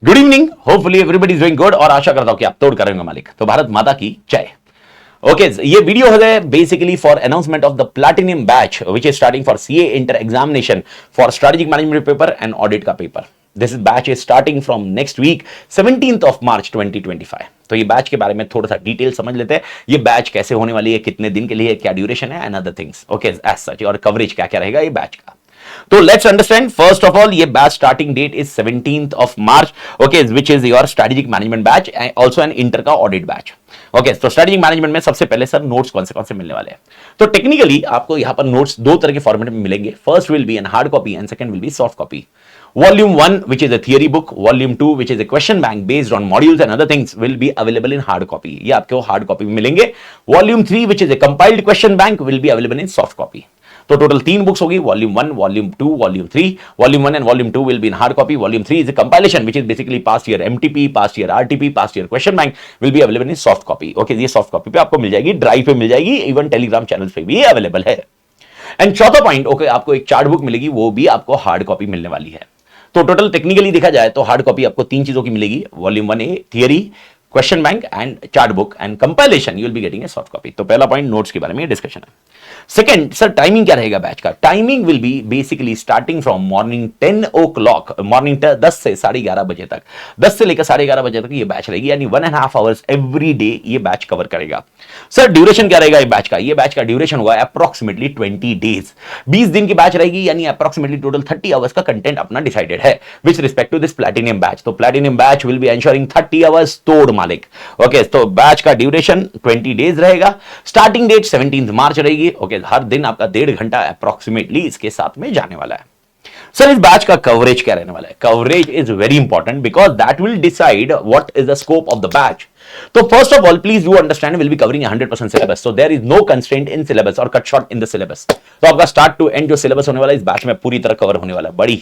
Good evening, hopefully everybody is doing good और आशा करता हूं कि आप तोड़ करेंगे मालिक। तो भारत माता की जय। ओके, ये वीडियो है basically for announcement of the platinum batch which is starting for CA inter examination for strategic management paper and audit का paper. This batch is starting from next week 17th of March 2025। तो ये batch के बारे में थोड़ा सा detail समझ लेते हैं। ये बैच कैसे होने वाली है, कितने दिन के लिए, क्या ड्यूरेशन है and other things. Okay, as such और कवरेज क्या क्या रहेगा ये बैच का। तो let's understand first of all, ये batch starting date is 17th of March, okay, which is your strategic management batch and also an inter का audit batch. Okay, तो स्ट्रेटेजिक मैनेजमेंट में सबसे पहले सर नोट्स कौन से मिलने वाले हैं। तो टेक्निकली आपको यहां पर नोट्स दो तरह के फॉर्मेट में मिलेंगे। First will be an hard copy and second will be soft copy. Volume 1, which is a theory book, Volume 2, which is a question bank based on modules and other things, will be available in hard copy. ये आपको hard copy में मिलेंगे। Volume 3, which is a compiled question bank, will be available in soft copy. तो total 3 books होगी, Volume 1, Volume 2, Volume 3. Volume 1 and Volume 2 will be in hard copy. Volume 3 is a compilation, which is basically past year MTP, past year RTP, past year question bank, will be available in soft copy. Okay, ये soft copy पे आपको मिल जाएगी, drive पे मिल जाएगी, even Telegram channel पे भी available है। And चौथा पॉइंट, ओके, आपको एक चार्ट बुक मिलेगी, वो भी आपको हार्ड कॉपी मिलने वाली है। तो टोटल टेक्निकली देखा जाए तो हार्ड कॉपी आपको 3 चीजों की मिलेगी, volume 1 A theory, question bank and chart book and compilation, you will be getting a soft copy. तो पहला पॉइंट नोट्स के बारे में डिस्कशन है। सेकंड, सर टाइमिंग क्या रहेगा बैच का। Timing will be basically starting from morning 10 o'clock, morning 10 से 11:30 बजे तक, 10 से लेकर 11:30 बजे तक ये बैच रहेगी, यानी 1.5 hours एवरी डे ये बैच कवर करेगा। सर ड्यूरेशन क्या रहेगा ये बैच का। ये बैच का ड्यूरेशन हुआ अप्रोक्सीमेटली 20 डेज, 20 दिन की बैच रहेगी, यानी अप्रोक्सीमेटली टोटल 30 आवर्स का कंटेंट अपना डिसाइडेड है with respect to this platinum batch. तो platinum batch will be ensuring 30 hours तोड़ मालिक। ओके, तो बैच का ड्यूरेशन 20 डेज रहेगा। स्टार्टिंग डेट 17th मार्च रहेगी। ओके, हर दिन आपका 1.5 घंटा अप्रोक्सीमेटली इसके साथ में जाने वाला है। सर इस बैच का कवरेज क्या रहने वाला है। Coverage is very important because that will decide what is the scope of the batch. तो first of all please do understand, will be covering 100% syllabus, so there is no constraint in syllabus और cut short in the syllabus. तो आपका start to end जो syllabus होने वाला है इस batch में पूरी तरह कवर होने वाला है, बड़ी।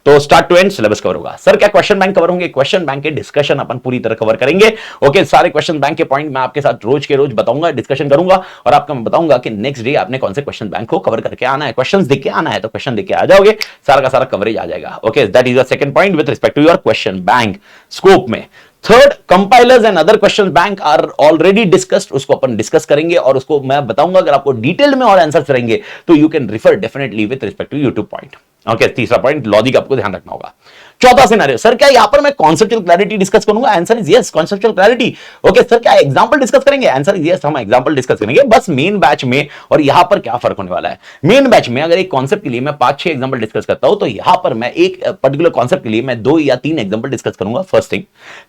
तो start to end syllabus cover होगा। सर क्या क्वेश्चन बैंक कवर होंगे। क्वेश्चन बैंक के डिस्कशन अपन पूरी तरह कवर करेंगे। ओके, सारे क्वेश्चन बैंक के पॉइंट मैं आपके साथ रोज के रोज बताऊंगा, डिस्कशन करूंगा और आपको मैं बताऊंगा कि नेक्स्ट डे आपने कौन से क्वेश्चन बैंक को कवर करके आना है। क्वेश्चन देख के आना है तो क्वेश्चन देख के आ जाओगे, सारा का सारा कवरेज आ जाएगा। Okay, that is the second point with respect to your question bank scope में। Third, compilers and other question bank are already discussed, उसको अपन डिस्कस करेंगे और उसको मैं बताऊंगा। अगर आपको डिटेल में और आंसर्स रहेंगे तो you can refer definitely with respect to YouTube point. Okay, तीसरा पॉइंट लॉजिक आपको ध्यान रखना होगा। चौथा सिनेरियो, सर क्या यहां पर मैं कॉन्सेप्चुअल क्लैरिटी डिस्कस करूंगा। Answer is yes, conceptual clarity. Okay sir क्या एग्जांपल डिस्कस करेंगे। आंसर इज यस, हम एग्जांपल डिस्कस करेंगे। बस मेन बैच में और यहां पर क्या फर्क होने वाला है। मेन बैच में अगर एक कॉन्सेप्ट के लिए मैं 5-6 एग्जांपल डिस्कस करता हूं तो यहां पर मैं एक पर्टिकुलर कॉन्सेप्ट के लिए मैं 2 या 3 एग्जांपल डिस्कस करूंगा, फर्स्ट थिंग।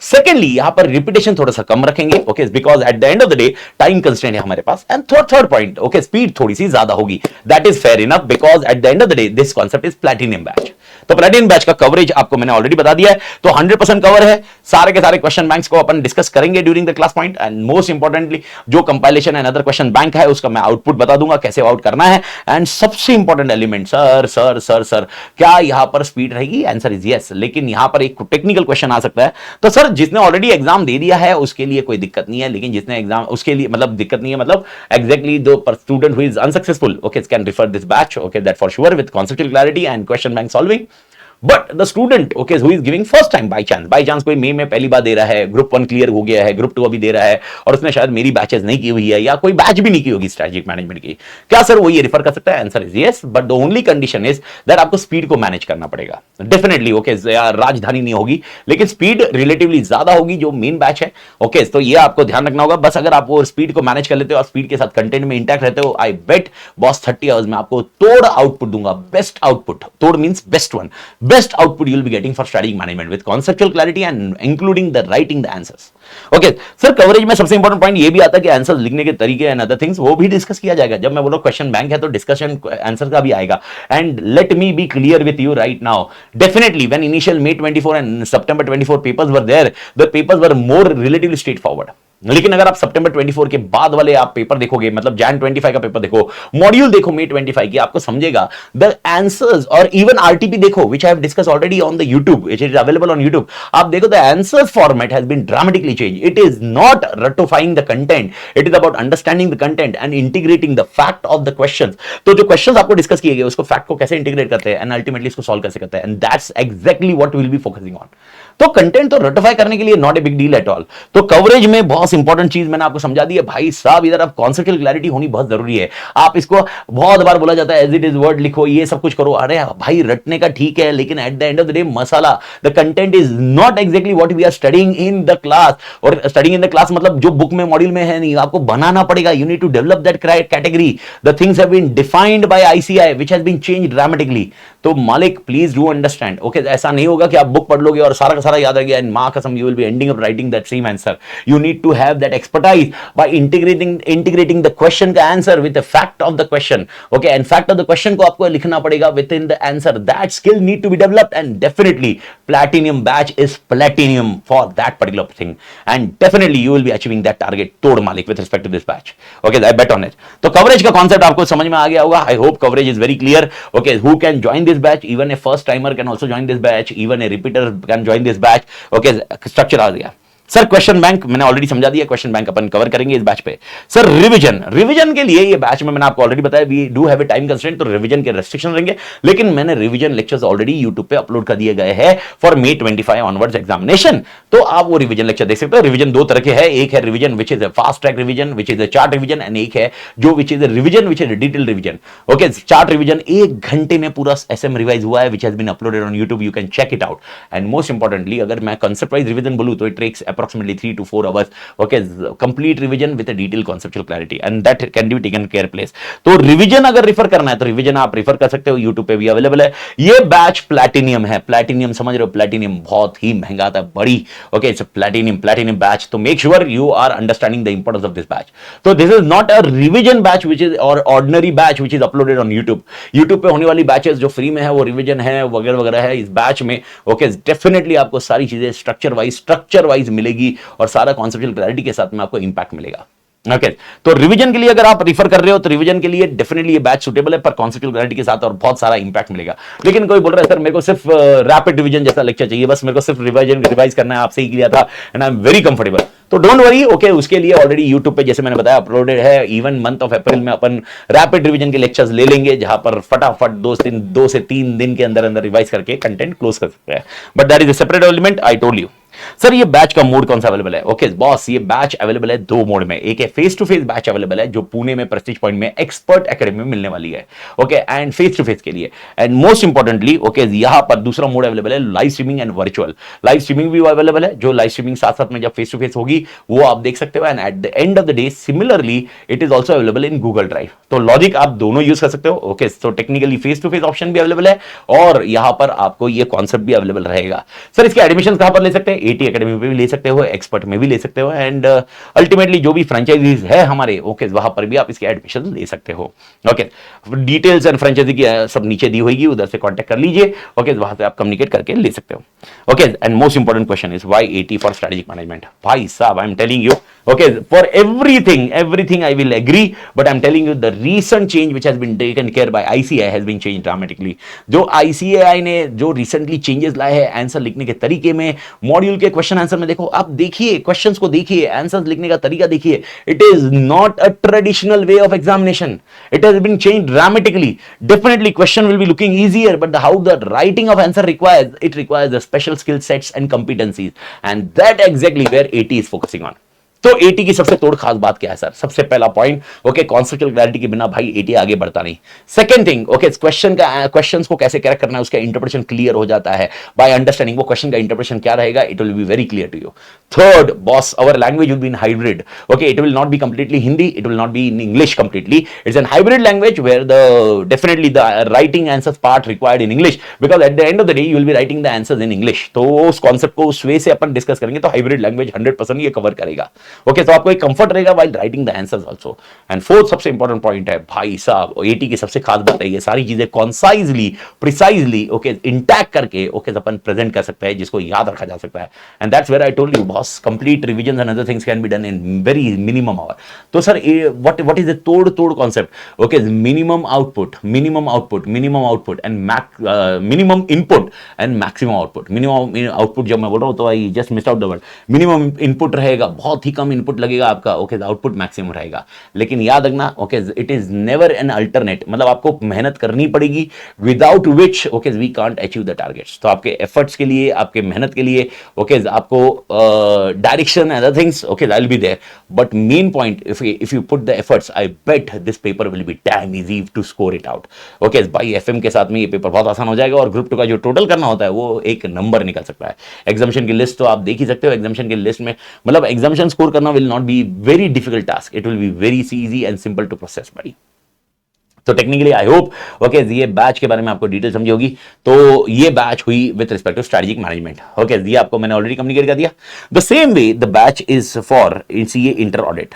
सेकेंडली यहां पर रिपीटेशन थोड़ा सा कम रखेंगे, okay, because at the end of the day time constraint है हमारे पास। And third point, okay, speed थोड़ी सी ज्यादा होगी, that is fair enough because at the end of the day this concept is platinum batch. तो platinum batch का coverage आपको मैंने ऑलरेडी बता दिया है, तो 100% कवर है। सारे के सारे क्वेश्चन बैंक्स को अपन डिस्कस करेंगे during the class point and most importantly जो compilation and other question bank है उसका मैं आउटपुट बता दूंगा कैसे आउट करना है। एंड सबसे इंपॉर्टेंट एलिमेंट, सर क्या यहां पर स्पीड रहेगी। आंसर इज यस, लेकिन यहां पर एक टेक्निकल क्वेश्चन आ सकता है। तो सर जिसने ऑलरेडी एग्जाम दे दिया है उसके लिए कोई दिक्कत नहीं है, लेकिन जिसने एग्जाम उसके लिए मतलब दिक्कत नहीं है, मतलब exactly the student who is unsuccessful, okay, can refer this batch, okay, that for sure with conceptual clarity and question bank solving. But the student, okay, who is giving first time by chance कोई मे में पहली बार दे रहा है, group 1 clear हो गया है, group 2 अभी दे रहा है और उसने शायद मेरी बैचेस नहीं की हुई है या कोई बैच भी नहीं की होगी स्ट्रेटेजिक मैनेजमेंट की, क्या सर वो ये रिफर कर सकता है। Answer is yes, but the only condition is that आपको स्पीड को मैनेज करना पड़ेगा डेफिनेटली। ओके, राजधानी नहीं होगी लेकिन स्पीड रिलेटिवली ज्यादा होगी जो मेन बैच है। ओके, तो ये आपको ध्यान रखना होगा। बस अगर आप वो स्पीड को मैनेज कर लेते हो और स्पीड के साथ कंटेंट में इंटैक्ट रहते हो, आई बेट बॉस 30 आवर्स में आपको तोड़ आउटपुट दूंगा, बेस्ट आउटपुट। तोड़ means best one, best output you getting for strategic management with conceptual clarity and including the writing the answers. Okay, sir coverage में सबसे इंपॉर्टेंट पॉइंट ये भी आता है कि आंसर लिखने के तरीके एंड अदर थिंग्स वो भी डिस्कस किया जाएगा। जब मैं बोलूं क्वेश्चन बैंक है तो डिस्कशन आंसर का भी आएगा। And let me be clear with you right now, definitely when initial May 24 and September 24 papers were there, the papers were more relatively straightforward. लेकिन अगर आप सितंबर 24 के बाद वाले आप पेपर देखोगे, मतलब जैन 25 का पेपर देखो, मॉड्यूल देखो मई 25 की, आपको समझेगा द आंसर्स, और इवन आरटीपी देखो which I have discuss already on the YouTube, it is available on YouTube. आप देखो the answers format has been dramatically change. It is not रटोफाइंग the content, it is about understanding the content and integrating the fact of the questions. तो जो questions आपको discuss किए गए उसको fact को कैसे इंटीग्रेट करते हैं एंड अल्टीमेटली इसको सॉल्व कैसे करते हैं, and that's exactly what we will be focusing on. तो कंटेंट तो रटिफाई करने के लिए not a big deal at all. तो कवरेज में बहुत इंपॉर्टेंट चीज मैंने आपको समझा दी है भाई साहब, इधर अब कॉन्सेप्चुअल क्लैरिटी होनी बहुत जरूरी है। आप इसको बहुत बार बोला जाता है एज इट इज वर्ड लिखो, ये सब कुछ करो, अरे भाई रटने का ठीक है, लेकिन at the end of the day masala, the content is not exactly what we are studying in the class. और स्टडीइंग इन द क्लास मतलब जो बुक में मॉड्यूल में है नहीं, आपको बनाना पड़ेगा। You need to develop that category. The things have been defined by ICI which has been changed dramatically. तो मालिक प्लीज डू अंडरस्टैंड, ओके? ऐसा नहीं होगा कि आप बुक पढ़ लोगे और सारा का सारा याद रह गया एंड मां कसम you will be ending up writing that same answer. You need to have that expertise by integrating the question का answer with the fact of the question, okay? And fact of the question को आपको लिखना पड़ेगा within the answer. That skill need to be developed, and definitely platinum batch is platinum for that particular thing, and definitely you will be achieving that target तोड़ मालिक with respect to this batch, okay? I bet on it. तो coverage का concept आपको समझ में आ गया होगा। I hope coverage is very clear, okay? Who can join this batch? Even a first timer can also join this batch, even a repeater can join this batch, okay? Structure आ गया। Sir question bank मैंने already समझा दिया, question bank अपन cover करेंगे इस batch पे। Sir revision के लिए ये बैच में मैंने आपको ऑलरेडी बताया we do have a time constraint, तो रिवीजन के रेस्ट्रिक्शन रहेंगे, लेकिन मैंने रिवीजन लेक्चर्स ऑलरेडी यूट्यूब पे अपलोड कर दिए गए हैं फॉर May 25 ऑनवर्ड्स एग्जामिनेशन। तो आप वो रिवीजन लेक्चर देख सकते हो। रिवीजन दो तरह के हैं, एक है revision which is a fast track revision which is a chart revision, and एक है जो which is a revision which is a detail revision, okay? Chart revision 1 घंटे में पूरा एसएम रिवाइज हुआ है which has been uploaded on YouTube, you can check it out. And most importantly अगर मैं कंसेप्ट वाइज रिवीजन बोलूं तो it takes approximately 3 to 4 hours, okay? Complete revision with a detailed conceptual clarity, and that can be taken care place. तो revision अगर refer करना है तो revision आप रिफर कर सकते हो, यूट्यूब पे भी अवेलेबल है। ये बैच प्लैटिनियम है, प्लैटिनियम समझ रहे हो? प्लैटिनियम बहुत ही महंगा आता है, बड़ी, ओके? It's platinum batch. तो make sure you are understanding the importance of this batch. तो this is not a revision batch which is और ordinary batch which is uploaded on YouTube. YouTube पे होने वाली बैचेस जो free में है वो रिवीजन है वगैरह वगैरह है। इस बैच में ओके डेफिनेटली आपको सारी चीजें स्ट्रक्चर वाइज मिलेगी और सारा कॉन्सेप्चुअल क्लैरिटी के साथ में आपको इंपैक्ट मिलेगा, ओके? तो रिवीजन के लिए अगर आप रिफर कर रहे हो तो रिवीजन के लिए डेफिनेटली ये बैच सुटेबल है, पर कॉन्सेप्चुअल क्लैरिटी के साथ और बहुत सारा इंपैक्ट मिलेगा। लेकिन कोई बोल रहा है सर मेरे को सिर्फ रैपिड रिवीजन जैसा लेक्चर चाहिए, बस मेरे को सिर्फ रिवाइज करना है, आपसे ही किया था and I am very comfortable, तो डोंट वरी, ओके? उसके लिए ऑलरेडी यूट्यूब पे जैसे मैंने बताया अपलोडेड है। इवन मंथ ऑफ अप्रैल में अपन रैपिड रिवीजन के लेक्चर्स ले लेंगे जहां पर फटाफट 2 से 3 दिन के अंदर रिवाइज करके कंटेंट क्लोज कर सकते हैं, but that is a separate element, I told you. Sir ये बैच का मोड कौन सा अवेलेबल है? ओके बॉस, ये बैच अवेलेबल है 2 मोड में। एक है face to face batch available है जो पुणे में प्रेस्टीज पॉइंट में एक्सपर्ट एकेडमी में मिलने वाली है, okay? And face to face के लिए, एंड मोस्ट इंपॉर्टेंटली ओके यहां पर दूसरा मोड अवेलेबल है live streaming and virtual. Live streaming भी अवेलेबल है, जो लाइव स्ट्रीमिंग साथ साथ में जब फेस टू फेस होगी वो आप देख सकते हो, and at the end of the day similarly it is also available in Google drive. तो लॉजिक आप दोनों यूज कर सकते हो, ओके? तो technically face to face option भी अवेलेबल है और यहां पर आपको ये कॉन्सेप्ट भी अवेलेबल रहेगा। सर इसके एडमिशन कहां पर ले सकते हैं? एटी एकेडमी पे भी ले सकते हो, एक्सपर्ट में भी ले सकते हो, एंड अल्टीमेटली जो भी फ्रेंचाइजीज है हमारे, ओके वहां पर भी आप इसके एडमिशन ले सकते हो, ओके? डिटेल्स एंड फ्रेंचाइजी की सब नीचे दी होगी, उधर से कांटेक्ट कर लीजिए, ओके? वहां से आप कम्युनिकेट करके ले सकते हो, okay? And most important question is why 80 for strategic management? भाई साहब I am telling you, okay, for everything I will agree, but I'm telling you the recent change which has been taken care by ICAI has been changed dramatically। जो ICAI ने जो recently changes लाए हैं answer लिखने के तरीके में, module के क्वेश्चन आंसर में देखो, आप देखिए क्वेश्चंस को देखिए, आंसर्स लिखने का तरीका देखिए, it is not a traditional way of examination, it has been changed dramatically। Definitely question will be looking easier, but how the writing of answer requires, it requires the special skill sets and competencies, and that exactly where AT is focusing on। तो eighty की सबसे तोड़ खास बात क्या है sir? सबसे पहला पॉइंट, ओके कॉन्सेप्चुअल क्लैरिटी के बिना भाई एटी आगे बढ़ता नहीं। सेकंड थिंग, ओके क्वेश्चंस को कैसे करेक्ट करना है उसका इंटरप्रिटेशन क्लियर हो जाता है बाय अंडरस्टैंडिंग वो क्वेश्चन का इंटरप्रिटेशन क्या रहेगा, it will be very clear to you. Third boss, our language will be in hybrid, okay? It will not be completely Hindi, it will not be in English completely, it's an hybrid language where the definitely the writing answers part required in English, because at the end of the day you will be writing the answers in English. तो उस concept को उस वे से अपन discuss करेंगे तो hybrid language 100% ये cover करेगा, okay, तो आपको एक कंफर्ट रहेगा while writing the answers also. And fourth सबसे इंपॉर्टेंट पॉइंट है भाई साहब, एटी की सबसे खास बात है ये सारी चीजें कॉन्साइजली, प्रिसाइजली ओके इंटैक्ट करके ओके अपन प्रेजेंट कर सकते हैं, जिसको याद रखा जा सकता है। And that's where I told you boss, complete revision and other things can be done in very minimum hour. तो सर व्हाट इज द तोड़ concept? Okay, minimum output, minimum output, minimum output and minimum input and maximum output. Minimum output जब मैं बोल रहा हूं तो I just miss out the word. Minimum input रहेगा, बहुत ही कम इनपुट लगेगा आपका, ओके, आउटपुट मैक्सिमम रहेगा। लेकिन याद रखना okay, it is never an alternate, मतलब आपको मेहनत करनी पड़ेगी, without which okay we can't achieve the targets. तो आपके एफर्ट्स के लिए, आपके मेहनत के लिए ओके आपको direction and other things okay I will be there, but main point if you put the efforts, I bet this paper will be damn easy to score it out. Okay, भाई FM के साथ में ये paper बहुत आसान हो जाएगा और ग्रुप 2 का जो टोटल करना होता है वो एक नंबर निकल सकता है। एग्जामिशन की लिस्ट तो आप देख ही सकते हो, एग्जामिशन की लिस्ट में मतलब एग्जामिशन स्कोर करना will not be very difficult task, it will be very easy and simple to process भाई। तो टेक्निकली आई होप ओके ये बैच के बारे में आपको डिटेल समझी होगी। तो ये बैच हुई with respect to strategic management. Okay, ये आपको मैंने ऑलरेडी कम्युनिकेट कर दिया। The same way the batch is for CA inter audit.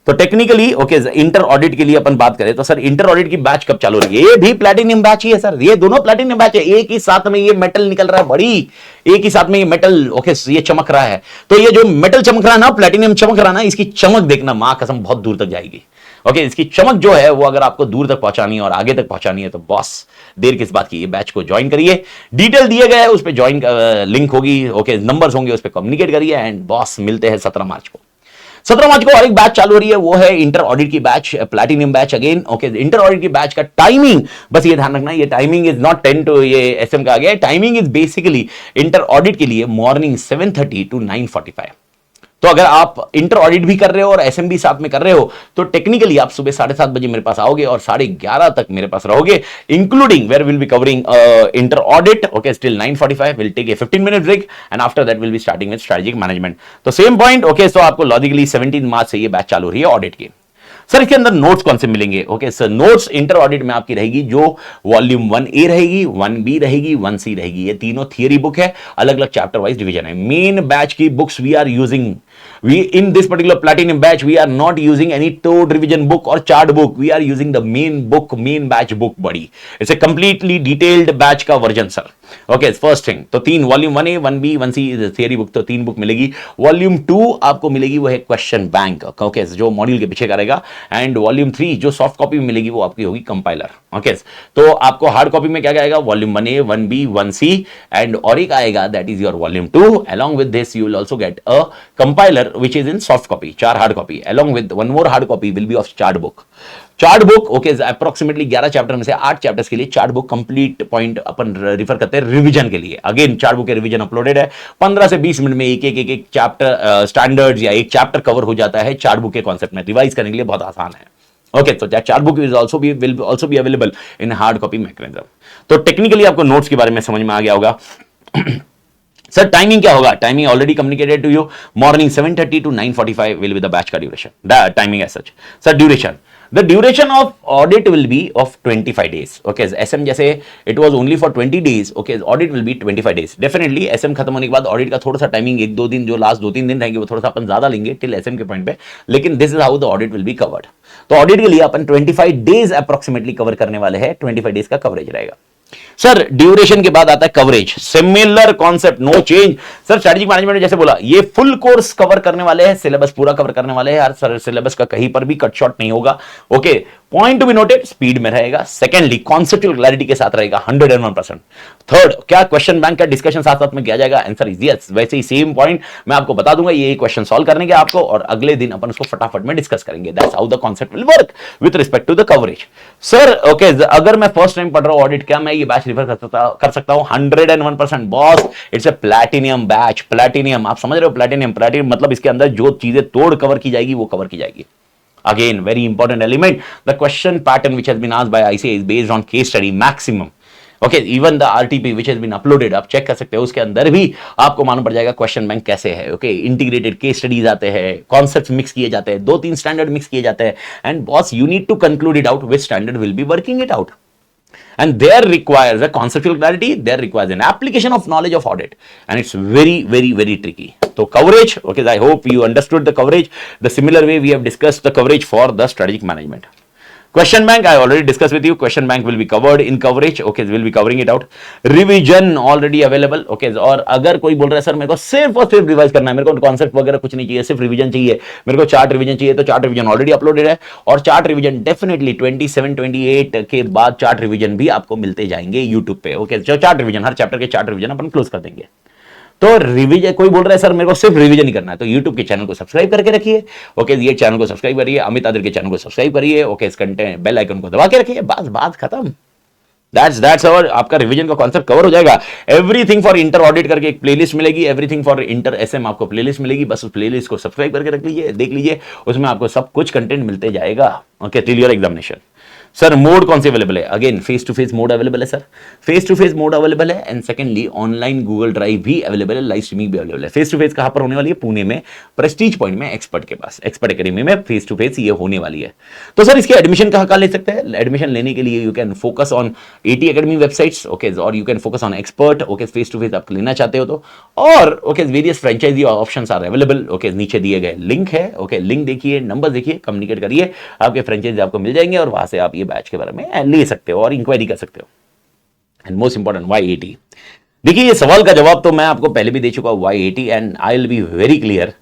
तो टेक्निकली ओके इंटर ऑडिट के लिए अपन बात करें तो सर इंटर ऑडिट की बैच कब चालू हो रही है? ये भी प्लैटिनम बैच ही है सर, ये दोनों प्लैटिनम बैच है। एक ही साथ में ये मेटल निकल रहा है बड़ी, एक ही साथ में ये मेटल ओके ये चमक रहा है। तो ये जो मेटल चमक रहा है ना, प्लैटिनम चमक रहा है ना, इसकी चमक देखना मां कसम बहुत दूर तक जाएगी। ओके, इसकी चमक जो है वो अगर आपको दूर तक पहुंचानी है और आगे तक पहुंचानी है तो बॉस देर किस बात की, ये बैच को ज्वाइन करिए। डिटेल दिए गए उस पर ज्वाइन लिंक होगी, ओके नंबर्स होंगे उस पर कम्युनिकेट करिए एंड बॉस मिलते हैं 17 मार्च को। 17 मार्च को और एक बैच चालू हो रही है, वो है इंटर ऑडिट की batch, platinum batch again. Okay, inter audit की बैच का टाइमिंग बस ये ध्यान रखना, ये टाइमिंग इज नॉट 10 टू ये एसएम का आ गया, timing is basically inter audit के लिए मॉर्निंग 7:30 टू 9:45। तो अगर आप इंटर ऑडिट भी कर रहे हो और एसएम भी साथ में कर रहे हो तो टेक्निकली आप सुबह 7:30 बजे मेरे पास आओगे और 11:30 तक मेरे पास रहोगे, including where will be covering inter audit okay till 9:45, will take a 15-minute break and after that will be starting with strategic management. तो सेम पॉइंट ओके, सो आपको लॉजिकली 17 मार्च से ये बैच चालू हो रही है ऑडिट की। सर इसके अंदर नोट्स कौन से मिलेंगे? Okay sir, notes inter audit में आपकी रहेगी जो वॉल्यूम 1A रहेगी, 1B रहेगी, 1C रहेगी। ये तीनों थियरी बुक है, अलग अलग चैप्टर वाइज डिवीजन है। मेन बैच की books we are using, we in this particular platinum batch we are not using any toad revision book or chart book, we are using the main book, main batch book buddy, it's a completely detailed batch का version sir। okay, first thing तो तीन volume 1A 1B 1C theory book, तो तीन book मिलेगी। Volume 2 आपको मिलेगी वो है क्वेश्चन बैंक ओके जो मॉड्यूल के पीछे करेगा, एंड वॉल्यूम 3 जो सॉफ्ट कॉपी में मिलेगी वो आपकी होगी कंपाइलर। ओके, तो आपको हार्ड कॉपी में क्या क्या आएगा? Volume 1A 1B 1C and और एक आएगा that is your volume 2। along with this you will also get a compiler which is in soft copy, 4 hard copy, along with one more hard copy will be of chart book। Chart book okay approximately 11 chapter में से 8 chapters के लिए chart book complete point अपन refer करते हैं revision के लिए। Again chart book के revision uploaded है, 15 से 20 मिनट में एक चैप्टर स्टैंडर्ड्स या एक चैप्टर कवर हो जाता है चार्ट बुक के कॉन्सेप्ट में, रिवाइज करने के लिए बहुत आसान है। ओके, तो that chart book will also be available in hard copy mechanism. तो टेक्निकली आपको नोट्स के बारे में समझ में आ गया होगा। सर टाइमिंग क्या होगा? Timing already communicated to you, morning 7:30 to 9:45 will be the batch का ड्यूरेशन, the timing as such. Sir duration, the duration of audit will be of 25 days okay, SM जैसे it was only for 20 days okay, audit will be 25 days definitely। SM खत्म होने के बाद audit का थोड़ा सा टाइमिंग 1-2 दिन जो लास्ट 2-3 दिन रहेंगे वो थोड़ा सा अपन ज्यादा लेंगे टिल SM के पॉइंट पे, लेकिन this is how the audit will be covered. तो ऑडिट के लिए अपन 25 डेज अप्रोक्सीमेटली कवर करने वाले हैं, 25 डेज का कवरेज रहेगा। सर ड्यूरेशन के बाद आता है coverage, similar concept, no change. Sir strategic management ने जैसे बोला ये फुल कोर्स कवर करने वाले हैं, सिलेबस पूरा कवर करने वाले हैं यार सर, सिलेबस का कहीं पर भी कट शॉर्ट नहीं होगा। Okay, point to be noted, speed में रहेगा। सेकेंडली कॉन्सेप्चुअल क्लैरिटी के साथ रहेगा 101%। थर्ड, क्या क्वेश्चन बैंक का डिस्कशन साथ साथ में किया जाएगा? Answer is yes. वैसे ही सेम पॉइंट मैं आपको बता दूंगा, ये क्वेश्चन सॉल्व करने के आपको और अगले दिन अपन उसको फटाफट में डिस्कस करेंगे। That's how the concept will work with respect to the coverage. Sir okay, अगर मैं फर्स्ट टाइम पढ़ रहा हूं ऑडिट, क्या मैं ये बैच रिफर कर सकता हूं? 101% boss, it's a platinum batch. Platinum आप समझ रहे हो, प्लैटिनियम मतलब इसके अंदर जो चीजें तोड़ कवर की जाएगी वो कवर की जाएगी। Again, very important element. The question pattern which has been asked by ICA is based on case study maximum. Okay, even the RTP which has been uploaded, आप चेक कर सकते हो, उसके अंदर भी आपको मालूम पड़ जाएगा क्वेश्चन बैंक कैसे है। ओके, इंटीग्रेटेड केस स्टडीज आते हैं, कॉन्सेप्ट्स मिक्स किए जाते हैं, 2-3 स्टैंडर्ड मिक्स किए जाते हैं, and boss you need to conclude it out which standard will be working it out. And there requires a conceptual clarity, there requires an application of knowledge of audit, and it's very, very, very tricky. तो coverage, okay, I hope you understood the coverage the similar way we have discussed the coverage for the strategic management. Question bank, I already discussed with you. Question bank will be covered in coverage. Okay, we'll be covering it out. Revision already available. Okay, और अगर कोई बोल रहा है sir मेरे को सिर्फ और सिर्फ रिवाइज करना है, मेरे को कॉन्सेप्ट वगैरह कुछ नहीं चाहिए, सिर्फ रिवीजन चाहिए, मेरे को चार्ट रिवीजन चाहिए, तो चार्ट रिवीजन ऑलरेडी अपलोडेड है. और चार्ट रिवीजन डेफिनेटली 27-28 के बाद चार्ट रिवीजन भी आपको मिलते जाएंगे यूट्यूब पे. ओके, जो चार्ट रिवीजन, हर चैप्टर के चार्ट रिवीजन अपन क्लोज कर देंगे. तो रिवीजन, कोई बोल रहा है सर मेरे को सिर्फ रिवीजन ही करना है, तो यूट्यूब के चैनल को सब्सक्राइब करके रखिए. ओके, ये चैनल को सब्सक्राइब करिए, अमित आदिर के चैनल को सब्सक्राइब करिए. ओके, इस कंटेंट बेल आइकन को दबा के रखिए, बस बात खत्म. दैट्स और आपका रिवीजन का कॉन्सेप्ट कवर हो जाएगा. एवरीथिंग फॉर इंटर ऑडिट करके एक प्लेलिस्ट मिलेगी, एवरीथिंग फॉर इंटर एसएम आपको प्लेलिस्ट मिलेगी. बस उस प्लेलिस्ट को सब्सक्राइब करके रख लीजिए, देख लीजिए, उसमें आपको सब कुछ कंटेंट मिलते जाएगा. Okay, till your examination. Sir mode कौन से अवेलेबल है? Again face to face mode available है sir, face to face mode available है. And secondly online Google drive भी अवेलेबल है, लाइव स्ट्रीमिंग भी अवेलेबल है. फेस टू फेस कहां पर होने वाली है? पुणे में प्रेस्टीज पॉइंट में एक्सपर्ट के पास, एक्सपर्ट एकेडमी में फेस टू फेस ये होने वाली है. तो सर इसके एडमिशन कहां ले सकते हैं? एडमिशन लेने के लिए you can focus on AT academy websites. Okay, और you can focus on expert. Okay, face to face आप लेना चाहते हो तो, और okay various franchisee options are available. Okay, नीचे दिए गए लिंक है. ओके, लिंक देखिए, नंबर देखिए, कम्युनिकेट करिए, आपके फ्रेंचाइजी आपको मिल जाएंगे और वहां से आप ये बैच के बारे में ले सकते हो और इंक्वायरी कर सकते हो. And most important Y 80. देखिए ये सवाल का जवाब तो मैं आपको पहले भी दे चुका हूं, Y 80, and I will be very clear.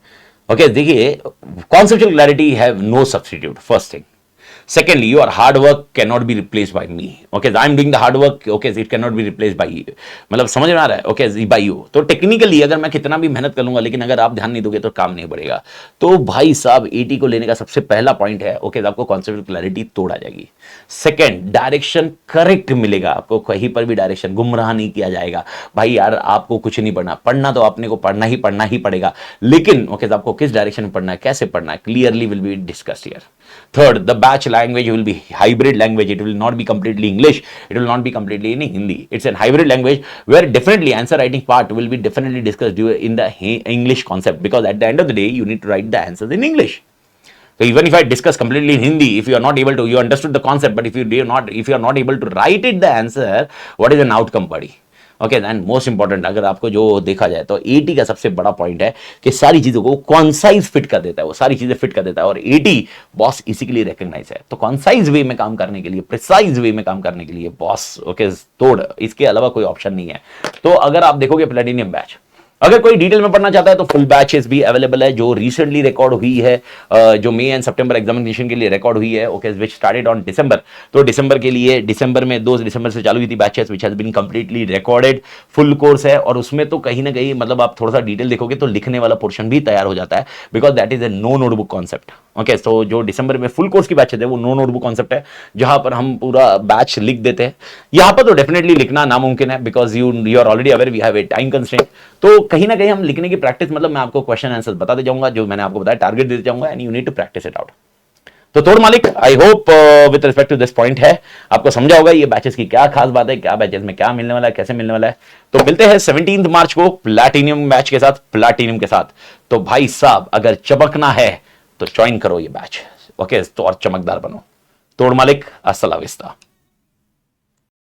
Okay, देखिए conceptual clarity have no substitute, first thing. Secondly, your hard work cannot be replaced by me. Okay, I am doing the hard work. Okay, it cannot be replaced by you. मतलब समझ में आ रहा है? Okay, by you. तो technically अगर मैं कितना भी मेहनत कर लूंगा, लेकिन अगर आप ध्यान नहीं दोगे तो काम नहीं बढ़ेगा. तो भाई साहब 80 को लेने का सबसे पहला पॉइंट है, ओके, आपको कॉन्सेप्ट क्लैरिटी तोड़ आ जाएगी. सेकंड, डायरेक्शन करेक्ट मिलेगा आपको, कहीं पर भी डायरेक्शन गुमराह नहीं किया जाएगा. भाई यार आपको कुछ नहीं पढ़ना तो आपने को पढ़ना ही पड़ेगा, लेकिन ओके आपको किस डायरेक्शन में पढ़ना है, कैसे पढ़ना है, clearly will be discussed here. Third, the batch language will be hybrid language. It will not be completely English. It will not be completely in Hindi. It's a hybrid language where definitely answer writing part will be definitely discussed in the English concept, because at the end of the day you need to write the answers in English. So even if I discuss completely in Hindi, if you are not able to, you understood the concept, but if you are not able to write it the answer, what is an outcome, buddy? Okay, and most important अगर आपको जो देखा जाए तो 80 का सबसे बड़ा point है कि सारी चीजों को कॉन्साइज फिट कर देता है, वो सारी चीजें फिट कर देता है. और 80 बॉस इसी के लिए रिकॉग्नाइज है. तो कॉन्साइज वे में काम करने के लिए, प्रिसाइज वे में काम करने के लिए बॉस ओके तोड़, इसके अलावा कोई ऑप्शन नहीं है. तो अगर आप देखोगे प्लैटिनम बैच, अगर कोई डिटेल में पढ़ना चाहता है तो फुल बैचेस भी अवेलेबल है, जो रिसेंटली रिकॉर्ड हुई है, जो मई एंड सितंबर एग्जामिनेशन के लिए रिकॉर्ड हुई है. Okay, which started on December. तो दिसंबर के लिए, दिसंबर में 2 दिसंबर से चालू हुई थी batches, which has been completely recorded. Full course है और उसमें तो कहीं ना कहीं मतलब आप थोड़ा सा डिटेल देखोगे तो लिखने वाला पोर्शन भी तैयार हो जाता है, because that is a no notebook concept. Okay, तो जो दिसंबर में फुल कोर्स की बैचेस है वो नो नोटबुक कॉन्सेप्ट है, जहां पर हम पूरा बैच लिख देते हैं. यहां पर तो डेफिनेटली लिखना नामुमकिन है, because you are already aware we have a time constraint. तो कहीं ना कहीं हम लिखने की प्रैक्टिस, मतलब मैं आपको क्वेश्चन आंसर बताते जाऊंगा, जो मैंने आपको बताया टारगेट देते जाऊंगा, and you need to practice it out. तो तोड़ मालिक, I hope with respect to this point है आपको समझा होगा ये बैचेस की क्या खास बात है, क्या बैचेस में क्या मिलने वाला है, कैसे मिलने वाला है. तो मिलते हैं 17 मार्च को प्लैटिनम बैच के साथ, प्लैटिनम के साथ. तो भाई साहब अगर चमकना है तो ज्वाइन करो ये बैच. ओके, तो और चमकदार बनो. तोड़ मालिक, अस्सलाम वालेकुम.